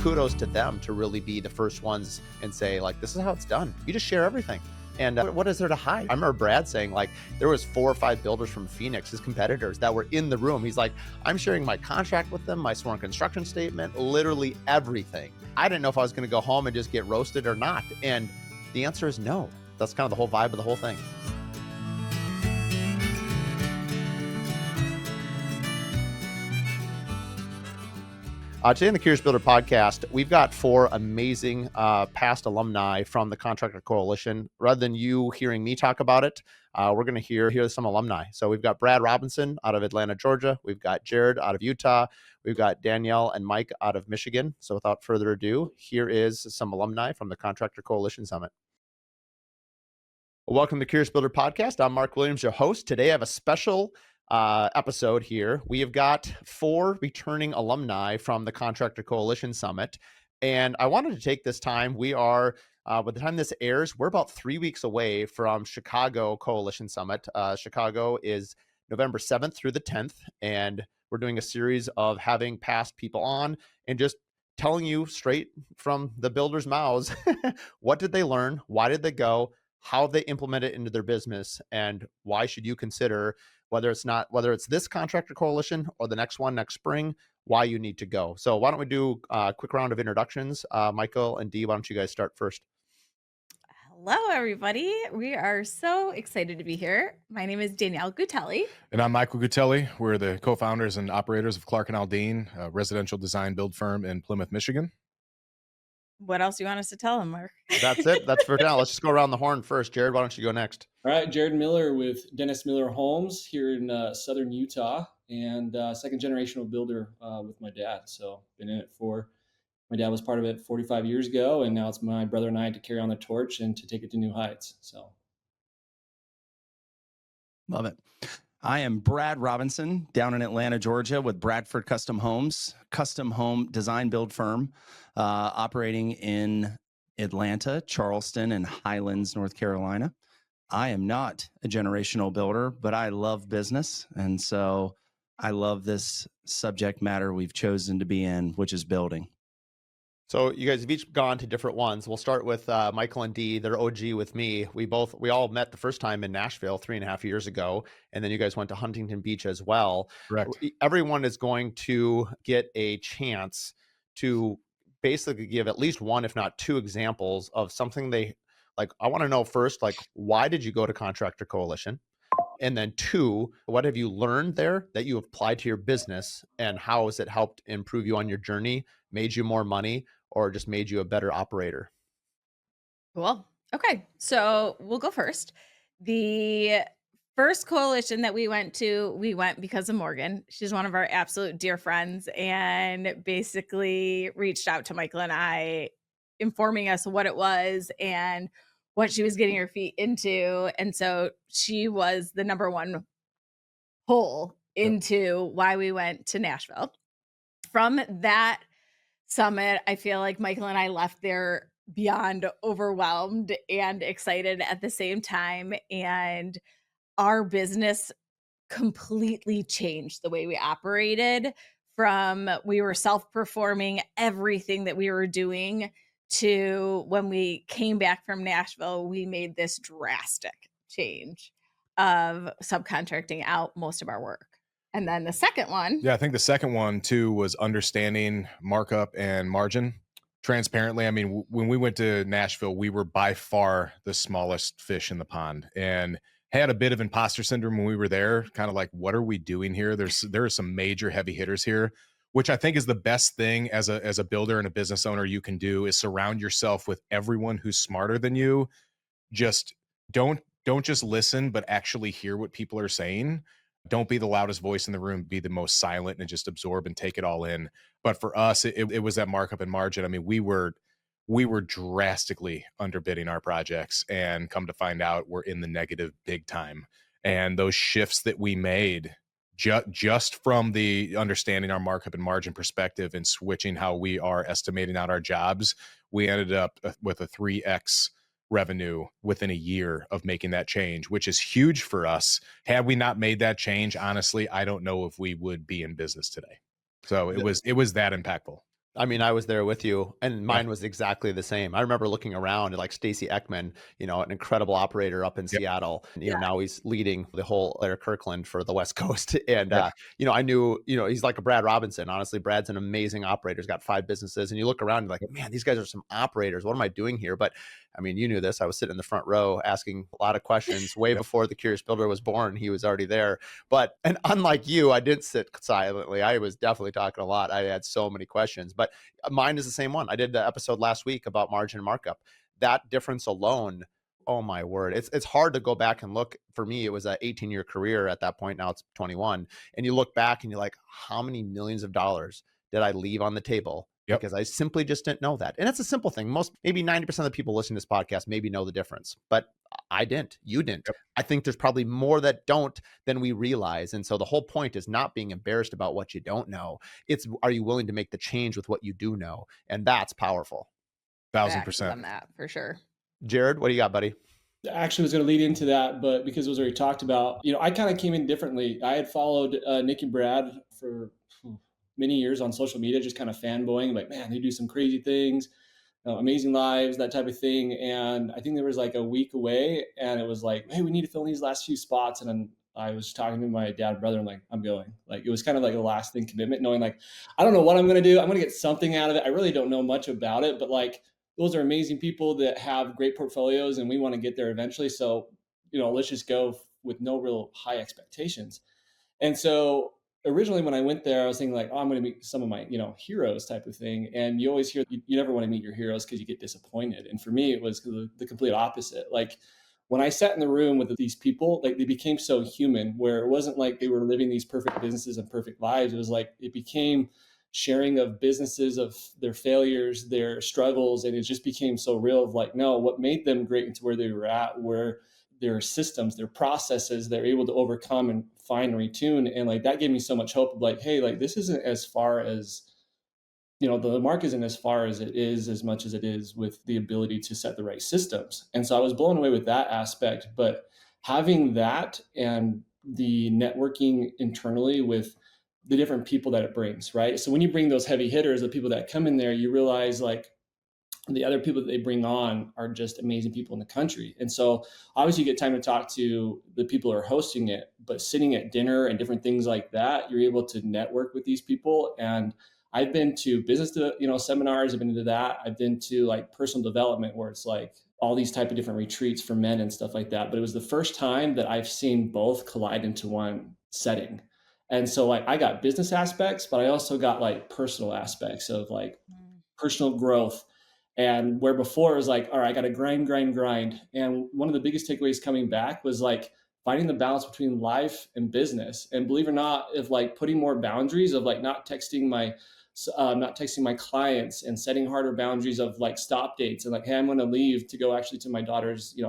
kudos to them to really be the first ones and say, like, this is how it's done. You just share everything. And what is there to hide? I remember Brad saying, like, there was 4 or 5 builders from Phoenix, his competitors, that were in the room. He's like, I'm sharing my contract with them, my sworn construction statement, literally everything. I didn't know if I was going to go home and just get roasted or not. And the answer is no. That's kind of the whole vibe of the whole thing. Today on the Curious Builder podcast, we've got 4 amazing past alumni from the Contractor Coalition. Rather than you hearing me talk about it, we're going to hear some alumni. So we've got Brad Robinson out of Atlanta, Georgia. We've got Jared out of Utah. We've got Danielle and Mike out of Michigan. So without further ado, here is some alumni from the Contractor Coalition Summit. Welcome to the Curious Builder podcast. I'm Mark Williams, your host. Today I have a special episode here. We have got 4 returning alumni from the Contractor Coalition Summit. And I wanted to take this time. We are, by the time this airs, we're about 3 weeks away from Chicago Coalition Summit. Chicago is November 7th through the 10th. And we're doing a series of having past people on and just telling you straight from the builders' mouths, what did they learn? Why did they go? How they implement it into their business? And why should you consider, whether it's this Contractor Coalition or the next one next spring, why you need to go. So why don't we do a quick round of introductions? Michael and Dee, why don't you guys start first? Hello, everybody. We are so excited to be here. My name is Danielle Gutelli. And I'm Michael Gutelli. We're the co-founders and operators of Clark & Aldine, a residential design build firm in Plymouth, Michigan. What else do you want us to tell them, Mark? That's it. That's for now. Let's just go around the horn first. Jared, why don't you go next? All right, Jared Miller with Dennis Miller Homes here in southern Utah, and second generational builder with my dad. So been in it my dad was part of it 45 years ago, and now it's my brother and I to carry on the torch and to take it to new heights. So love it. I am Brad Robinson down in Atlanta, Georgia with Bradford Custom Homes, custom home design build firm operating in Atlanta, Charleston, and Highlands, North Carolina. I am not a generational builder, but I love business. And so I love this subject matter we've chosen to be in, which is building. So you guys have each gone to different ones. We'll start with Michael and Dee. They're OG with me. We all met the first time in Nashville 3.5 years ago. And then you guys went to Huntington Beach as well. Correct. Everyone is going to get a chance to basically give at least one, if not 2 examples of something they like. I want to know first, like, why did you go to Contractor Coalition? And then 2, what have you learned there that you have applied to your business, and how has it helped improve you on your journey, made you more money, or just made you a better operator? Cool. Okay. So we'll go first. The first coalition that we went because of Morgan. She's one of our absolute dear friends, and basically reached out to Michael and I, informing us what it was and what she was getting her feet into. And so she was the number one pull into why we went to Nashville. From that summit, I feel like Michael and I left there beyond overwhelmed and excited at the same time. And our business completely changed the way we operated. From we were self-performing everything that we were doing, to when we came back from Nashville, we made this drastic change of subcontracting out most of our work. And then the second one. Yeah, I think the second one too was understanding markup and margin transparently. I mean, when we went to Nashville, we were by far the smallest fish in the pond, and had a bit of imposter syndrome when we were there. Kind of like, what are we doing here? There are some major heavy hitters here, which I think is the best thing as a builder and a business owner you can do, is surround yourself with everyone who's smarter than you. Just don't just listen, but actually hear what people are saying. Don't be the loudest voice in the room, be the most silent, and just absorb and take it all in. But for us, it was that markup and margin. I mean, we were drastically underbidding our projects, and come to find out we're in the negative big time. And those shifts that we made, just from the understanding our markup and margin perspective and switching how we are estimating out our jobs, we ended up with a 3x revenue within a year of making that change, which is huge for us. Had we not made that change, honestly, I don't know if we would be in business today. So it was that impactful. I mean, I was there with you, and Yeah. mine was exactly the same. I remember looking around at like Stacy Ekman, an incredible operator up in Yep. Seattle. Yeah. Now he's leading the whole Air Kirkland for the West Coast. And, Yeah. I knew, he's like a Brad Robinson. Honestly, Brad's an amazing operator. He's got 5 businesses. And you look around, you're like, man, these guys are some operators. What am I doing here? But I mean, you knew this. I was sitting in the front row asking a lot of questions way Yep. before the Curious Builder was born. He was already there. And unlike you, I didn't sit silently. I was definitely talking a lot. I had so many questions, but mine is the same one. I did the episode last week about margin markup. That difference alone, oh my word. It's hard to go back and look. For me, it was an 18-year career at that point. Now it's 21. And you look back and you're like, how many millions of dollars did I leave on the table? Yep. Because I simply just didn't know that. And it's a simple thing. Maybe 90% of the people listening to this podcast maybe know the difference, but I didn't. You didn't. Yep. I think there's probably more that don't than we realize. And so the whole point is not being embarrassed about what you don't know. It's, are you willing to make the change with what you do know? And that's powerful. 1,000%. On that for sure. Jared, what do you got, buddy? Actually was going to lead into that, but because it was already talked about, I kind of came in differently. I had followed Nick and Brad for many years on social media, just kind of fanboying, like, man, they do some crazy things, amazing lives, that type of thing. And I think there was like a week away, and it was like, hey, we need to fill in these last few spots. And then I was talking to my dad and brother, and like, I'm going. Like, it was kind of like a last thing commitment, knowing like, I don't know what I'm going to do. I'm going to get something out of it. I really don't know much about it, but like, those are amazing people that have great portfolios, and we want to get there eventually. So, let's just go with no real high expectations. And so originally when I went there, I was thinking like, oh, I'm going to meet some of my, heroes type of thing. And you always hear, you never want to meet your heroes because you get disappointed. And for me, it was the complete opposite. Like when I sat in the room with these people, like they became so human, where it wasn't like they were living these perfect businesses and perfect lives. It was like, it became sharing of businesses, of their failures, their struggles. And it just became so real of like, no, what made them great into where they were at, where their systems, their processes, they're able to overcome and find and retune. And like, that gave me so much hope of like, hey, like this isn't as far as, the mark isn't as far as it is, as much as it is with the ability to set the right systems. And so I was blown away with that aspect, but having that and the networking internally with the different people that it brings, right? So when you bring those heavy hitters, the people that come in there, you realize like the other people that they bring on are just amazing people in the country. And so obviously you get time to talk to the people who are hosting it, but sitting at dinner and different things like that, you're able to network with these people. And I've been to business, seminars. I've been into that. I've been to like personal development where it's like all these type of different retreats for men and stuff like that. But it was the first time that I've seen both collide into one setting. And so like I got business aspects, but I also got like personal aspects of like personal growth. And where before it was like, all right, I got to grind. And one of the biggest takeaways coming back was like finding the balance between life and business. And believe it or not, if like putting more boundaries of like not texting my clients, and setting harder boundaries of like stop dates and like, hey, I'm going to leave to go actually to my daughter's,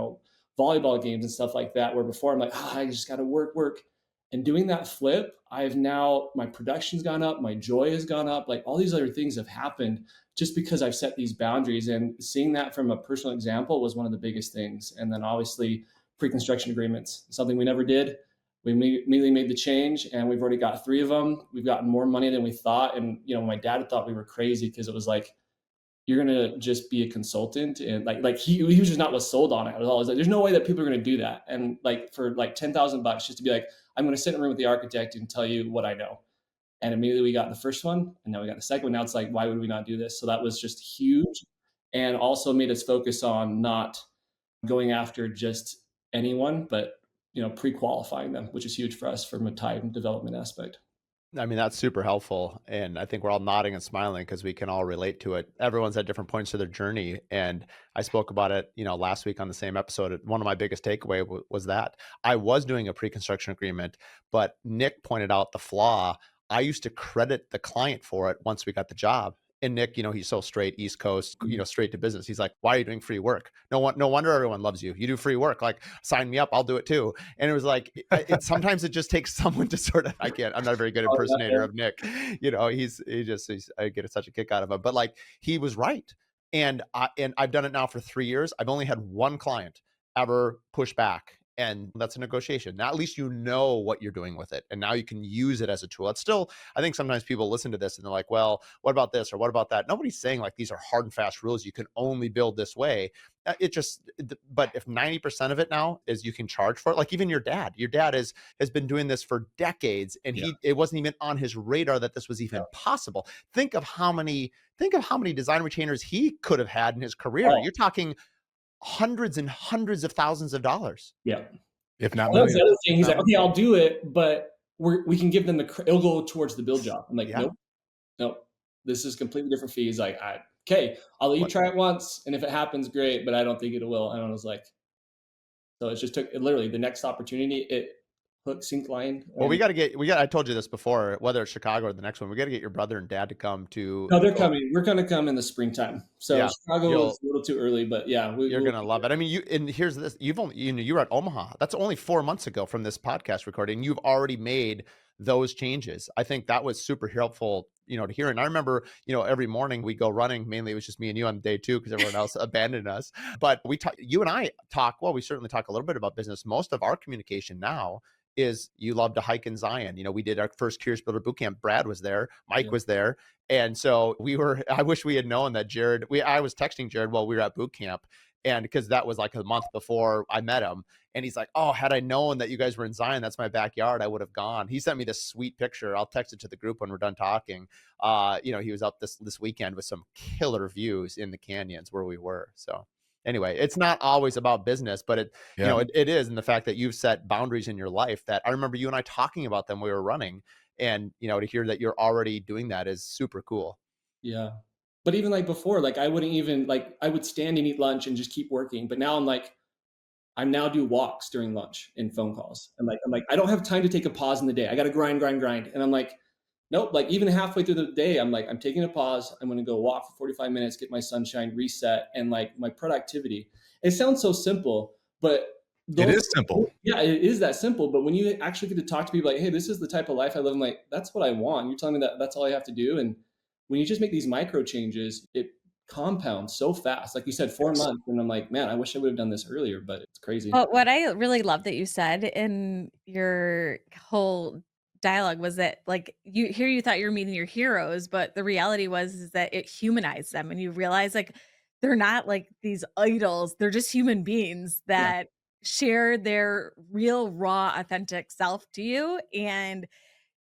volleyball games and stuff like that. Where before I'm like, I just got to work. And doing that flip, my production's gone up, my joy has gone up, like all these other things have happened just because I've set these boundaries. And seeing that from a personal example was one of the biggest things. And then obviously pre-construction agreements, something we never did. We immediately made the change, and we've already got 3 of them. We've gotten more money than we thought. And, my dad thought we were crazy because it was like, you're going to just be a consultant. And like he was just not was sold on it. I was always like, there's no way that people are going to do that. And like for like $10,000 just to be like, I'm going to sit in a room with the architect and tell you what I know. And immediately we got the first one, and now we got the second one. Now it's like, why would we not do this? So that was just huge, and also made us focus on not going after just anyone, but pre-qualifying them, which is huge for us from a time development aspect. I mean, that's super helpful. And I think we're all nodding and smiling because we can all relate to it. Everyone's at different points of their journey. And I spoke about it, last week on the same episode. One of my biggest takeaway was that I was doing a pre-construction agreement, but Nick pointed out the flaw. I used to credit the client for it once we got the job. And Nick, he's so straight, East Coast, straight to business. He's like, why are you doing free work? No wonder everyone loves you. You do free work. Like, sign me up. I'll do it too. And it was like, sometimes it just takes someone to sort of, I'm not a very good impersonator of Nick. I get such a kick out of him, but like, he was right. And I've done it now for 3 years. I've only had one client ever push back And that's a negotiation. Now, at least you know what you're doing with it. And now you can use it as a tool. It's still, I think sometimes people listen to this and they're like, well, what about this or what about that? Nobody's saying like these are hard and fast rules. You can only build this way. But if 90% of it now is you can charge for it, like even your dad has been doing this for decades, and it wasn't even on his radar that this was even possible. Think of how many design retainers he could have had in his career. You're talking hundreds and hundreds of thousands of dollars. Yeah. If not Well, that's the millions. other thing. He's like, okay, I'll do it, but we can give them it'll go towards the build job. I'm like, nope. This is completely different fee. He's like, okay, I'll let you try it once, and if it happens, great, but I don't think it will. And I was like, so it just took literally the next opportunity. It hook, sink, line. Well, I told you this before, whether it's Chicago or the next one, we got to get your brother and dad to come to. No, they're coming. We're going to come in the springtime. So Chicago is a little too early, but yeah, you're going to love it. I mean, and here's this, you were at Omaha. That's only 4 months ago from this podcast recording. You've already made those changes. I think that was super helpful, to hear. And I remember, every morning we go running. Mainly it was just me and you on day 2 because everyone else abandoned us. But you and I talk, well, we certainly talk a little bit about business. Most of our communication now is you love to hike in Zion. We did our first Curious Builder Bootcamp. Brad was there. Mike was there. And so I wish we had known that I was texting Jared while we were at boot camp. And because that was like a month before I met him. And he's like, oh, had I known that you guys were in Zion, that's my backyard, I would have gone. He sent me this sweet picture. I'll text it to the group when we're done talking. He was up this weekend with some killer views in the canyons where we were. So anyway, it's not always about business, but it is in the fact that you've set boundaries in your life that I remember you and I talking about them when we were running. And, to hear that you're already doing that is super cool. Yeah. But even like before, like I wouldn't even I would stand and eat lunch and just keep working. But now I now do walks during lunch and phone calls. I'm like, I don't have time to take a pause in the day. I got to grind. And I'm like, nope. Like even halfway through the day, I'm like, I'm taking a pause. I'm going to go walk for 45 minutes, get my sunshine, reset. And like my productivity, it sounds so simple, but it is simple. Yeah, it is that simple. But when you actually get to talk to people like, hey, this is the type of life I live, I'm like, that's what I want. You're telling me that that's all I have to do. And when you just make these micro changes, it compounds so fast. Like you said, 4 months. And I'm like, man, I wish I would have done this earlier, but it's crazy. Well, what I really love that you said in your whole dialogue was that like you thought you were meeting your heroes, but the reality is that it humanized them, and you realize like they're not like these idols. They're just human beings that share their real, raw, authentic self to you, and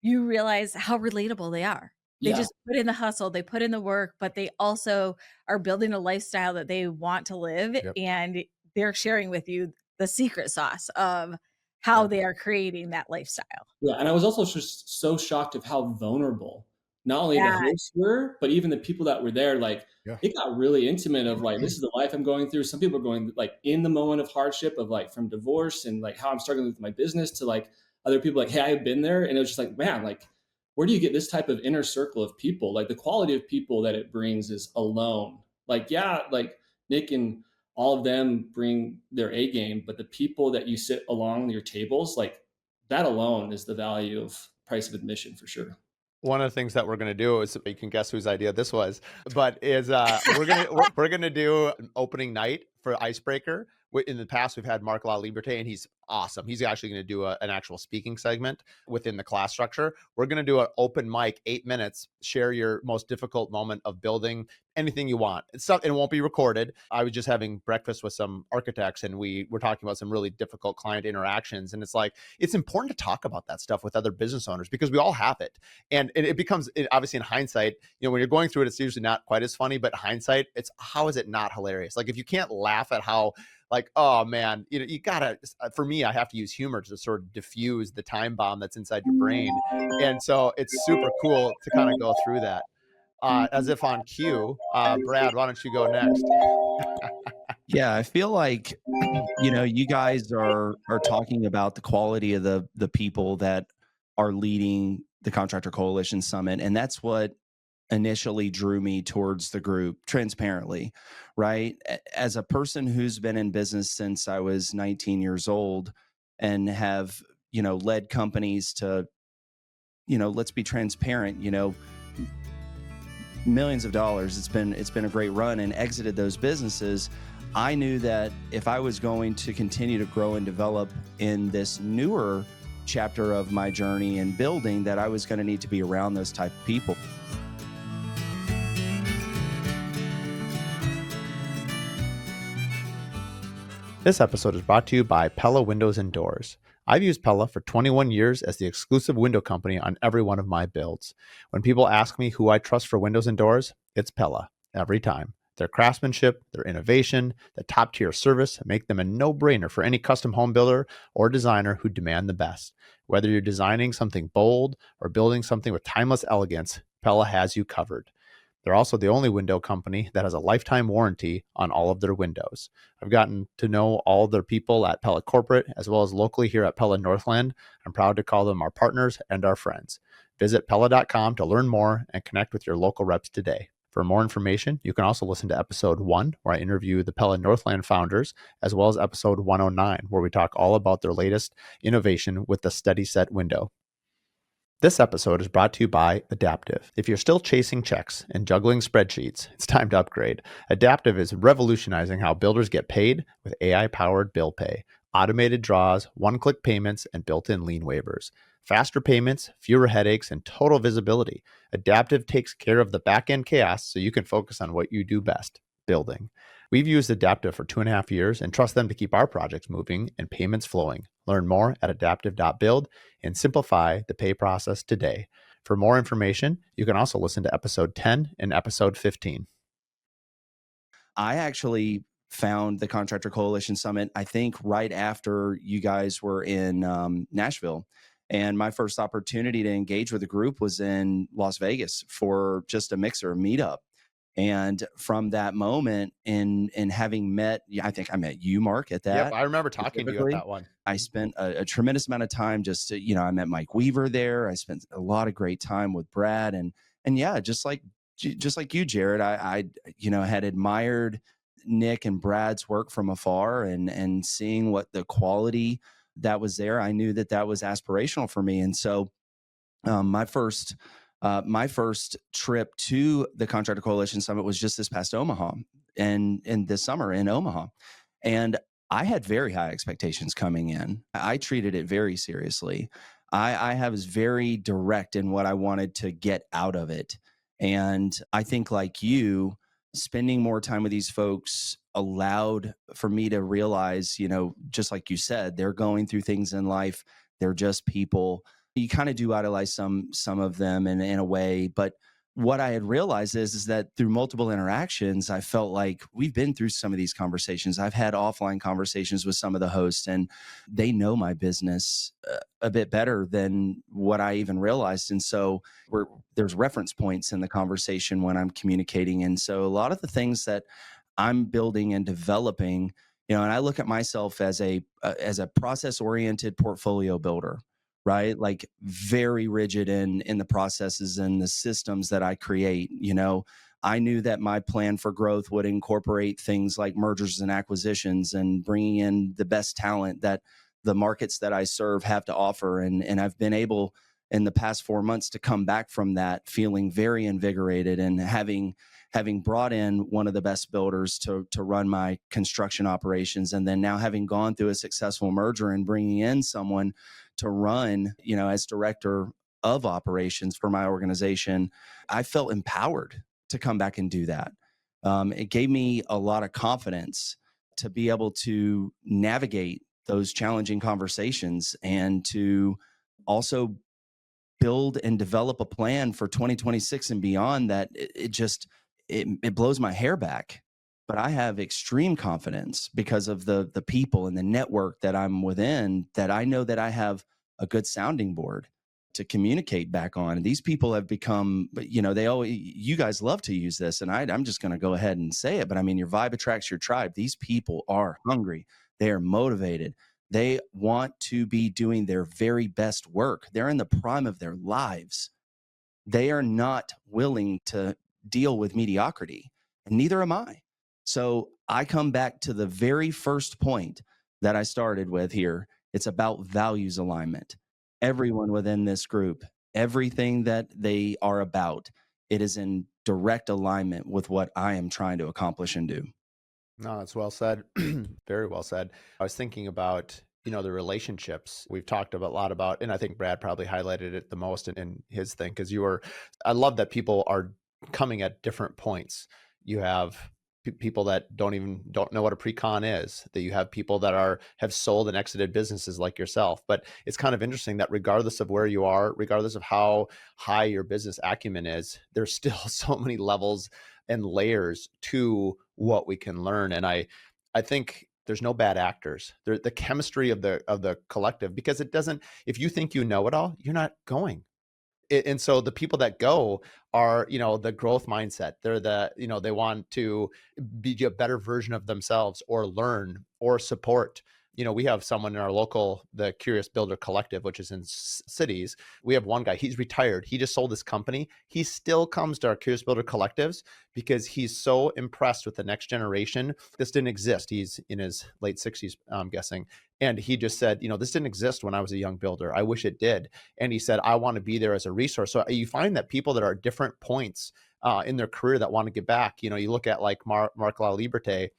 you realize how relatable they are. They just put in the hustle, they put in the work, but they also are building a lifestyle that they want to live, and they're sharing with you the secret sauce of how they are creating that lifestyle. Yeah, and I was also just so shocked of how vulnerable not only the hosts were, but even the people that were there. Like it got really intimate of like, this is the life I'm going through. Some people are going like in the moment of hardship of like from divorce and like how I'm struggling with my business to like other people like, hey, I've been there. And it was just like, man, like, where do you get this type of inner circle of people? Like the quality of people that it brings is alone. Like, like Nick and all of them bring their A game, but the people that you sit along your tables, like that alone is the value of price of admission for sure. One of the things that we're going to do is, you can guess whose idea this was, but is we're going to do an opening night for Icebreaker. In the past, we've had Mark La Liberté, and he's awesome. He's actually going to do an actual speaking segment within the class structure. We're going to do an open mic, 8 minutes, share your most difficult moment of building anything you want. It won't be recorded. I was just having breakfast with some architects, and we were talking about some really difficult client interactions. And it's like, it's important to talk about that stuff with other business owners because we all have it. And it becomes, obviously in hindsight, when you're going through it, it's usually not quite as funny, but hindsight, it's how is it not hilarious? Like if you can't laugh at how like, oh man, you gotta, for me, I have to use humor to sort of diffuse the time bomb that's inside your brain. And so it's super cool to kind of go through that. As if on cue, Brad, why don't you go next? Yeah, I feel like, you guys are talking about the quality of the people that are leading the Contractor Coalition Summit. And that's what initially drew me towards the group, transparently, right? As a person who's been in business since I was 19 years old and have, led companies to, let's be transparent, millions of dollars. It's been a great run, and exited those businesses. I knew that if I was going to continue to grow and develop in this newer chapter of my journey in building, that I was going to need to be around those type of people. This episode is brought to you by Pella Windows and Doors. I've used Pella for 21 years as the exclusive window company on every one of my builds. When people ask me who I trust for windows and doors, it's Pella, every time. Their craftsmanship, their innovation, the top-tier service make them a no-brainer for any custom home builder or designer who demand the best. Whether you're designing something bold or building something with timeless elegance, Pella has you covered. They're also the only window company that has a lifetime warranty on all of their windows. I've gotten to know all of their people at Pella Corporate, as well as locally here at Pella Northland. I'm proud to call them our partners and our friends. Visit Pella.com to learn more and connect with your local reps today. For more information, you can also listen to episode 1, where I interview the Pella Northland founders, as well as episode 109, where we talk all about their latest innovation with the Steady Set window. This episode is brought to you by Adaptive. If you're still chasing checks and juggling spreadsheets, it's time to upgrade. Adaptive is revolutionizing how builders get paid with AI-powered bill pay, automated draws, one-click payments, and built-in lien waivers. Faster payments, fewer headaches, and total visibility. Adaptive takes care of the back-end chaos so you can focus on what you do best, building. We've used Adaptive for 2.5 years and trust them to keep our projects moving and payments flowing. Learn more at adaptive.build and simplify the pay process today. For more information, you can also listen to episode 10 and episode 15. I actually found the Contractor Coalition Summit, I think, right after you guys were in Nashville. And my first opportunity to engage with the group was in Las Vegas for just a mixer meetup. And from that moment, in having met, I think I met you, Mark, at that. Yep, I remember talking to you at that one. I spent a tremendous amount of time just to, I met Mike Weaver there. I spent a lot of great time with Brad, and yeah, just like you, Jared, I had admired Nick and Brad's work from afar, and seeing what the quality that was there, I knew that was aspirational for me. And so my first trip to the Contractor Coalition Summit was just this past Omaha, and this summer in Omaha. And I had very high expectations coming in. I treated it very seriously. I was very direct in what I wanted to get out of it. And I think, like you, spending more time with these folks allowed for me to realize, just like you said, they're going through things in life. They're just people. You kind of do idolize some of them in a way, but what I had realized is that through multiple interactions, I felt like we've been through some of these conversations. I've had offline conversations with some of the hosts, and they know my business a bit better than what I even realized. And so there's reference points in the conversation when I'm communicating. And so a lot of the things that I'm building and developing, and I look at myself as a process-oriented portfolio builder, right? Like very rigid in the processes and the systems that I create. I knew that my plan for growth would incorporate things like mergers and acquisitions and bringing in the best talent that the markets that I serve have to offer. And I've been able in the past 4 months to come back from that feeling very invigorated, and having brought in one of the best builders to run my construction operations, and then now having gone through a successful merger and bringing in someone to run, as director of operations for my organization, I felt empowered to come back and do that. It gave me a lot of confidence to be able to navigate those challenging conversations, and to also build and develop a plan for 2026 and beyond that it blows my hair back. But I have extreme confidence because of the people and the network that I'm within, that I know that I have a good sounding board to communicate back on. And these people have become, you guys love to use this, and I'm just going to go ahead and say it, but I mean, your vibe attracts your tribe. These people are hungry. They are motivated. They want to be doing their very best work. They're in the prime of their lives. They are not willing to deal with mediocrity, and neither am I. So I come back to the very first point that I started with here. It's about values alignment. Everyone within this group, everything that they are about, it is in direct alignment with what I am trying to accomplish and do. No, that's well said. Very well said. I was thinking about, the relationships we've talked about a lot about, and I think Brad probably highlighted it the most in his thing because I love that people are coming at different points. You have people that don't know what a pre-con is, that you have people that have sold and exited businesses like yourself. But it's kind of interesting that regardless of where you are, regardless of how high your business acumen is, there's still so many levels and layers to what we can learn. And I think there's no bad actors. The chemistry of the collective, because it doesn't, if you think you know it all, you're not going. And so the people that go are, the growth mindset. They're they want to be a better version of themselves or learn or support. We have someone in our the Curious Builder Collective, which is in cities. We have one guy, he's retired. He just sold his company. He still comes to our Curious Builder collectives because he's so impressed with the next generation. This didn't exist. He's in his late 60s, I'm guessing. And he just said, this didn't exist when I was a young builder. I wish it did. And he said, I want to be there as a resource. So you find that people that are at different points in their career that want to get back, you look at like Mark LaLiberte,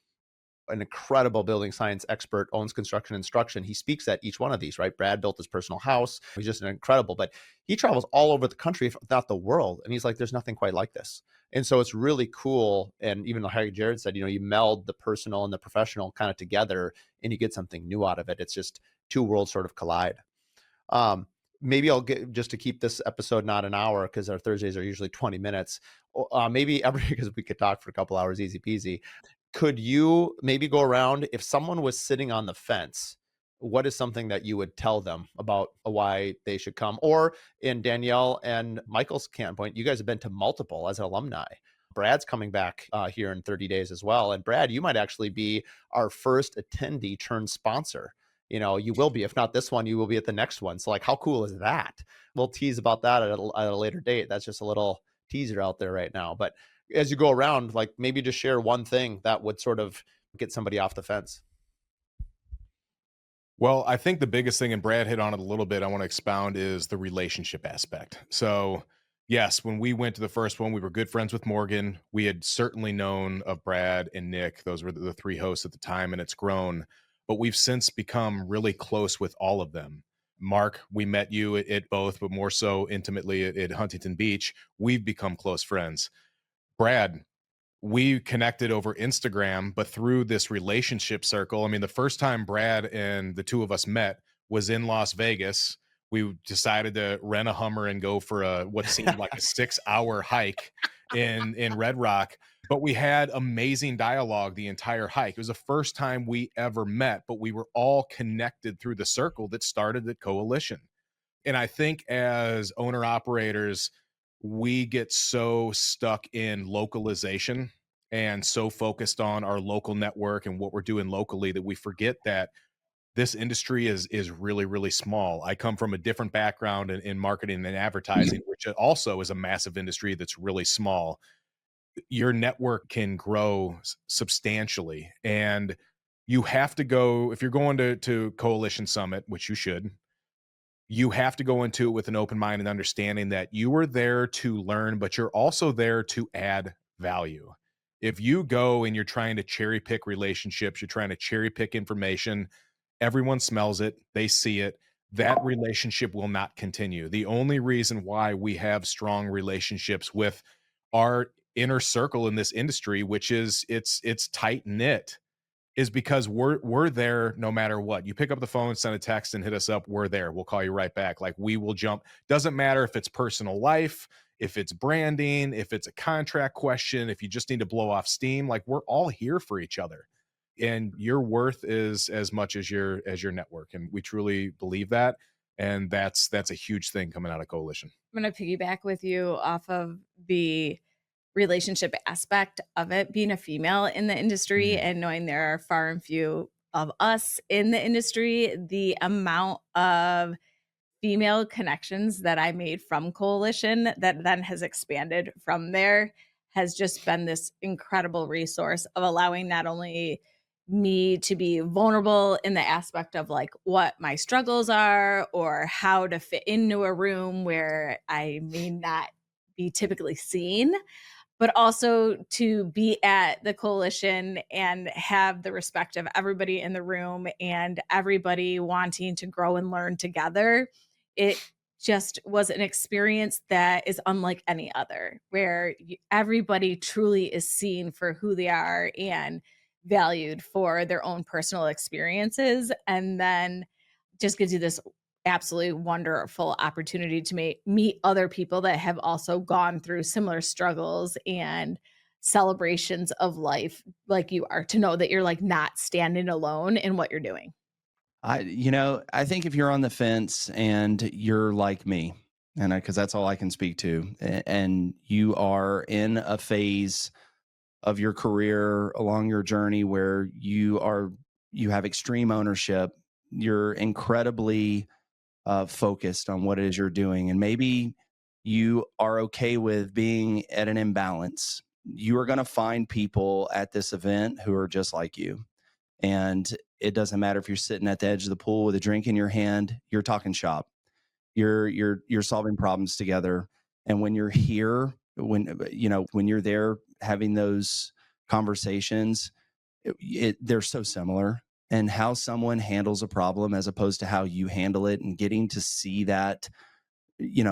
an incredible building science expert, owns construction instruction. He speaks at each one of these, right? Brad built his personal house. He's just an incredible, but he travels all over the country, if not the world. And he's like, there's nothing quite like this. And so it's really cool. And even though Harry Jared said, you meld the personal and the professional kind of together and you get something new out of it. It's just two worlds sort of collide. Maybe I'll get, just to keep this episode not an hour, because our Thursdays are usually 20 minutes. Maybe because we could talk for a couple hours, easy peasy. Could you maybe go around, if someone was sitting on the fence, what is something that you would tell them about why they should come? Or in Danielle and Michael's standpoint, you guys have been to multiple as alumni. Brad's coming back here in 30 days as well. And Brad, you might actually be our first attendee turned sponsor. You will be, if not this one, you will be at the next one. So like, how cool is that? We'll tease about that at a later date. That's just a little teaser out there right now. But as you go around, like maybe just share one thing that would sort of get somebody off the fence. Well, I think the biggest thing, and Brad hit on it a little bit, I want to expound, is the relationship aspect. So yes, when we went to the first one, we were good friends with Morgan. We had certainly known of Brad and Nick. Those were the three hosts at the time, and it's grown. But we've since become really close with all of them. Mark, we met you at both, but more so intimately at Huntington Beach. We've become close friends. Brad, we connected over Instagram, but through this relationship circle. I mean, the first time Brad and the two of us met was in Las Vegas. We decided to rent a Hummer and go for what seemed like a 6-hour hike in Red Rock. But we had amazing dialogue the entire hike. It was the first time we ever met, but we were all connected through the circle that started the coalition. And I think as owner operators, we get so stuck in localization and so focused on our local network and what we're doing locally that we forget that this industry is really, really small. I come from a different background in marketing and advertising, which also is a massive industry that's really small. Your network can grow substantially, and you have to go, if you're going to Coalition Summit, which you should, you have to go into it with an open mind and understanding that you are there to learn, but you're also there to add value. If you go and you're trying to cherry pick relationships, you're trying to cherry pick information, everyone smells it, they see it, that relationship will not continue. The only reason why we have strong relationships with our inner circle in this industry, which is it's tight knit, is because we're there no matter what. You pick up the phone, send a text, and hit us up. We're there. We'll call you right back. Like, we will jump. Doesn't matter if it's personal life, if it's branding, if it's a contract question, if you just need to blow off steam. Like, we're all here for each other, and your worth is as much as your network. And we truly believe that. And that's a huge thing coming out of Coalition. I'm going to piggyback with you off of the relationship aspect of it, being a female in the industry and knowing there are far and few of us in the industry. The amount of female connections that I made from Coalition that then has expanded from there has just been this incredible resource of allowing not only me to be vulnerable in the aspect of like what my struggles are or how to fit into a room where I may not be typically seen, but also to be at the coalition and have the respect of everybody in the room and everybody wanting to grow and learn together. It just was an experience that is unlike any other, where everybody truly is seen for who they are and valued for their own personal experiences. And then just gives you this absolutely wonderful opportunity to meet other people that have also gone through similar struggles and celebrations of life like you are, to know that you're like not standing alone in what you're doing. I think if you're on the fence and you're like me, and because that's all I can speak to, and you are in a phase of your career along your journey where you have extreme ownership, you're incredibly focused on what it is you're doing, and maybe you are okay with being at an imbalance. You are going to find people at this event who are just like you. And it doesn't matter if you're sitting at the edge of the pool with a drink in your hand, you're talking shop. You're solving problems together. And when you're here, when you're there having those conversations, they're so similar. And how someone handles a problem as opposed to how you handle it, and getting to see that,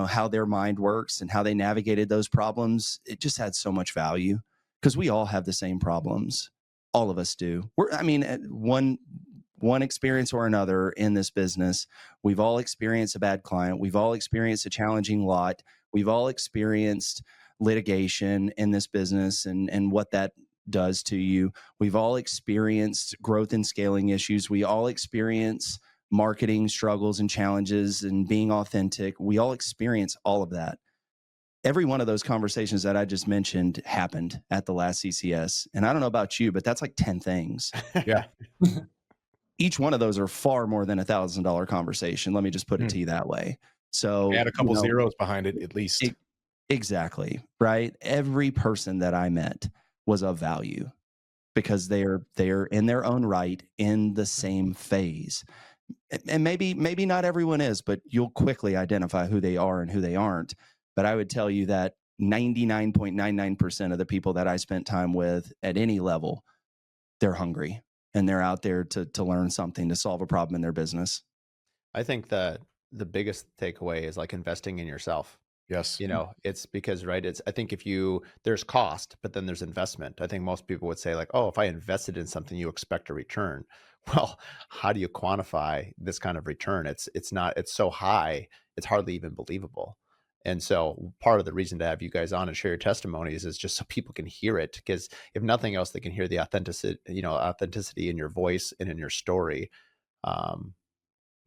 how their mind works and how they navigated those problems, it just had so much value, because we all have the same problems. All of us do. One experience or another in this business, we've all experienced a bad client. We've all experienced a challenging lot. We've all experienced litigation in this business and what that does to you. We've all experienced growth and scaling issues. We all experience marketing struggles and challenges and being authentic. We all experience all of that. Every one of those conversations that I just mentioned happened at the last CCS. And I don't know about you, but that's like 10 things. Yeah. Each one of those are far more than $1,000 conversation. Let me just put it to you that way. So add a couple zeros behind it, at least. Exactly. Right. Every person that I met was of value, because they're in their own right in the same phase. And maybe not everyone is, but you'll quickly identify who they are and who they aren't. But I would tell you that 99.99% of the people that I spent time with at any level, they're hungry and they're out there to learn something, to solve a problem in their business. I think that the biggest takeaway is like investing in yourself. Yes. It's because, right, I think there's cost, but then there's investment. I think most people would say like, oh, if I invested in something, you expect a return. Well, how do you quantify this kind of return? It's so high, it's hardly even believable. And so part of the reason to have you guys on and share your testimonies is just so people can hear it, because if nothing else, they can hear the authenticity in your voice and in your story.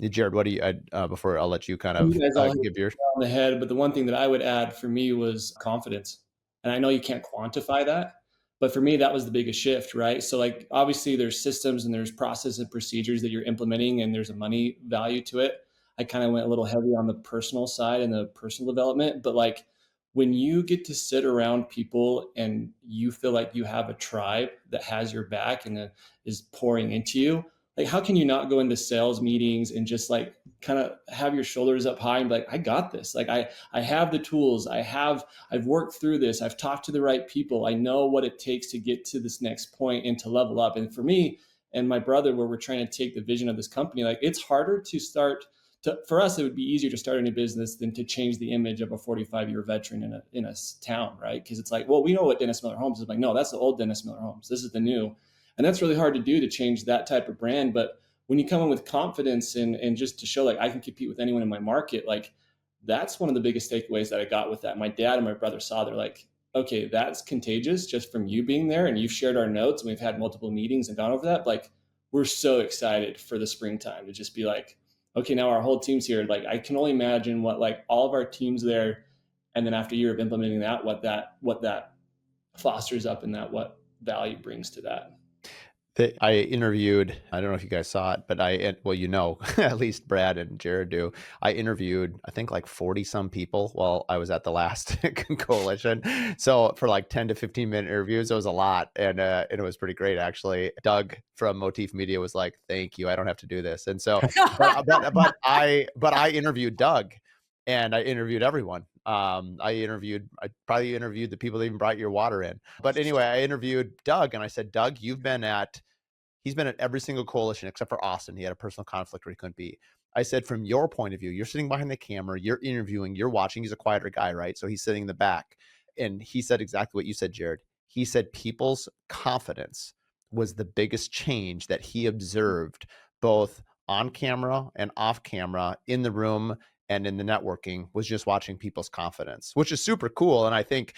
Jared, what do you, before I'll let you kind of You guys all hit give your, on the head, but the one thing that I would add for me was confidence. And I know you can't quantify that, but for me, that was the biggest shift, right? So like, obviously there's systems and there's process and procedures that you're implementing and there's a money value to it. I kind of went a little heavy on the personal side and the personal development, but like when you get to sit around people and you feel like you have a tribe that has your back and is pouring into you, like how can you not go into sales meetings and just like kind of have your shoulders up high and be like, I got this. Like I have the tools. I've worked through this. I've talked to the right people. I know what it takes to get to this next point and to level up. And for me and my brother, where we're trying to take the vision of this company, like it's harder to start for us, it would be easier to start a new business than to change the image of a 45-year veteran in a town, right? Because it's like, well, we know what Dennis Miller Homes is. Like, no, that's the old Dennis Miller Homes. This is the new. And that's really hard to do, to change that type of brand. But when you come in with confidence and just to show like I can compete with anyone in my market, like that's one of the biggest takeaways that I got with that. My dad and my brother saw, they're like, okay, that's contagious just from you being there, and you've shared our notes and we've had multiple meetings and gone over that. Like, we're so excited for the springtime to just be like, okay, now our whole team's here. Like, I can only imagine what like all of our teams there, and then after a year of implementing that, what that fosters up and what value brings to that. I interviewed, I don't know if you guys saw it, but at least Brad and Jared do. I interviewed, I think like 40 some people while I was at the last coalition. So for like 10 to 15 minute interviews, it was a lot. And it was pretty great, actually. Doug from Motif Media was like, thank you, I don't have to do this. And so, but I interviewed Doug. And I interviewed everyone. I probably interviewed the people that even brought your water in. But anyway, I interviewed Doug and I said, Doug, he's been at every single coalition except for Austin. He had a personal conflict where he couldn't be. I said, from your point of view, you're sitting behind the camera, you're interviewing, you're watching. He's a quieter guy, right? So he's sitting in the back. And he said exactly what you said, Jared. He said people's confidence was the biggest change that he observed, both on camera and off camera, in the room and in the networking, was just watching people's confidence, which is super cool. And I think,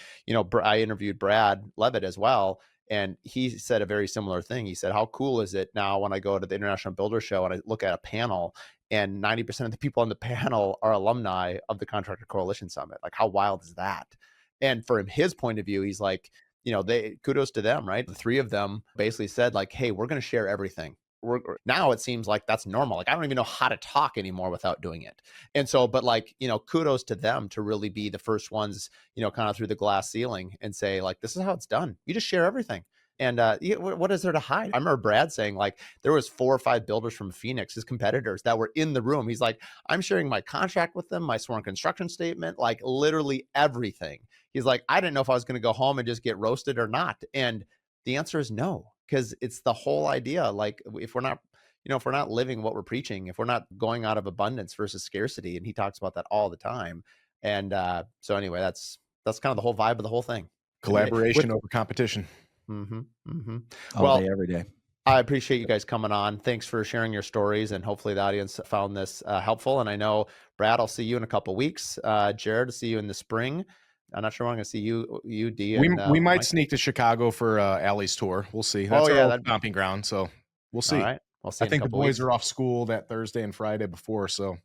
I interviewed Brad Levitt as well. And he said a very similar thing. He said, how cool is it now when I go to the International Builder Show and I look at a panel and 90% of the people on the panel are alumni of the Contractor Coalition Summit? Like, how wild is that? And from his point of view, he's like, kudos to them, right? The three of them basically said like, hey, we're going to share everything. Now it seems like that's normal. Like, I don't even know how to talk anymore without doing it. And so, but like, kudos to them to really be the first ones, kind of through the glass ceiling and say like, this is how it's done. You just share everything. And what is there to hide? I remember Brad saying like there was 4 or 5 builders from Phoenix, his competitors, that were in the room. He's like, I'm sharing my contract with them, my sworn construction statement, like literally everything. He's like, I didn't know if I was going to go home and just get roasted or not. And the answer is no, because it's the whole idea. Like, if we're not living what we're preaching, if we're not going out of abundance versus scarcity, and he talks about that all the time. And so anyway, that's kind of the whole vibe of the whole thing. Collaboration over competition. All day, every day. I appreciate you guys coming on. Thanks for sharing your stories, and hopefully the audience found this helpful. And I know, Brad, I'll see you in a couple of weeks. Jared, I'll see you in the spring. I'm not sure when I'm going to see you, D. We might sneak to Chicago for Allie's tour. We'll see. That's our stomping ground, so we'll see. All right. We'll see. I think the boys are off school that Thursday and Friday before, so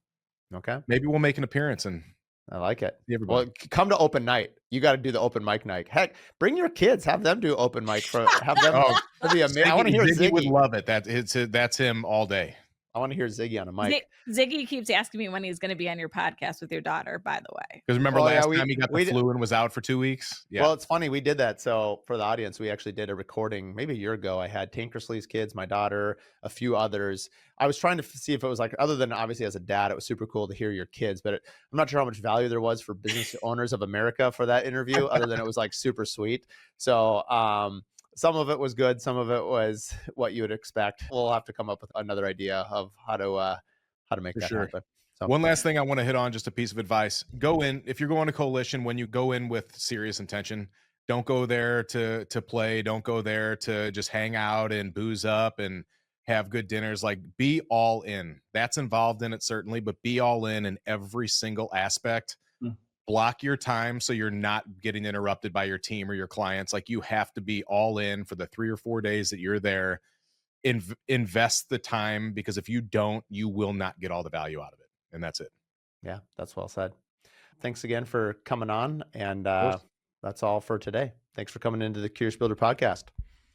okay, maybe we'll make an appearance. And I like it. Everybody. Well, come to open night. You got to do the open mic night. Heck, bring your kids. Have them do open mic. Have them. That'd be amazing. I want to hear Ziggy. Would love it. That's him all day. I want to hear Ziggy on a mic. Ziggy keeps asking me when he's going to be on your podcast with your daughter, by the way. Because remember last time he got the flu and was out for 2 weeks? Yeah. Well, it's funny. We did that. So for the audience, we actually did a recording maybe a year ago. I had Tankersley's kids, my daughter, a few others. I was trying to see if it was like, other than obviously as a dad, it was super cool to hear your kids, but I'm not sure how much value there was for business owners of America for that interview, other than it was like super sweet. So, some of it was good. Some of it was what you would expect. We'll have to come up with another idea of how to make that happen. So, one last thing I want to hit on, just a piece of advice. Go in, if you're going to coalition, when you go in with serious intention, don't go there to play. Don't go there to just hang out and booze up and have good dinners. Like, be all in. That's involved in it, certainly, but be all in every single aspect. Block your time so you're not getting interrupted by your team or your clients. Like, you have to be all in for the 3 or 4 days that you're there. Invest the time, because if you don't, you will not get all the value out of it. And that's it. Yeah, that's well said. Thanks again for coming on. And that's all for today. Thanks for coming into the Curious Builder podcast.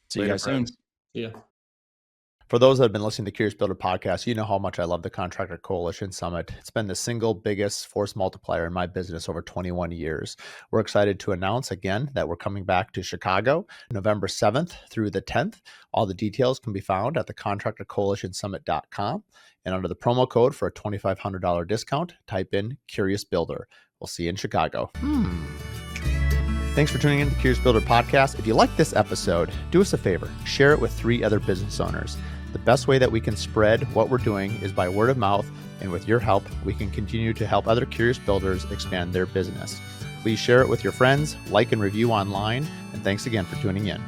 See you guys soon. Yeah. For those that have been listening to the Curious Builder podcast, you know how much I love the Contractor Coalition Summit. It's been the single biggest force multiplier in my business over 21 years. We're excited to announce again that we're coming back to Chicago, November 7th through the 10th. All the details can be found at thecontractorcoalitionsummit.com. And under the promo code for a $2,500 discount, type in Curious Builder. We'll see you in Chicago. Thanks for tuning in to the Curious Builder podcast. If you like this episode, do us a favor. Share it with 3 other business owners. The best way that we can spread what we're doing is by word of mouth, and with your help, we can continue to help other curious builders expand their business. Please share it with your friends, like and review online, and thanks again for tuning in.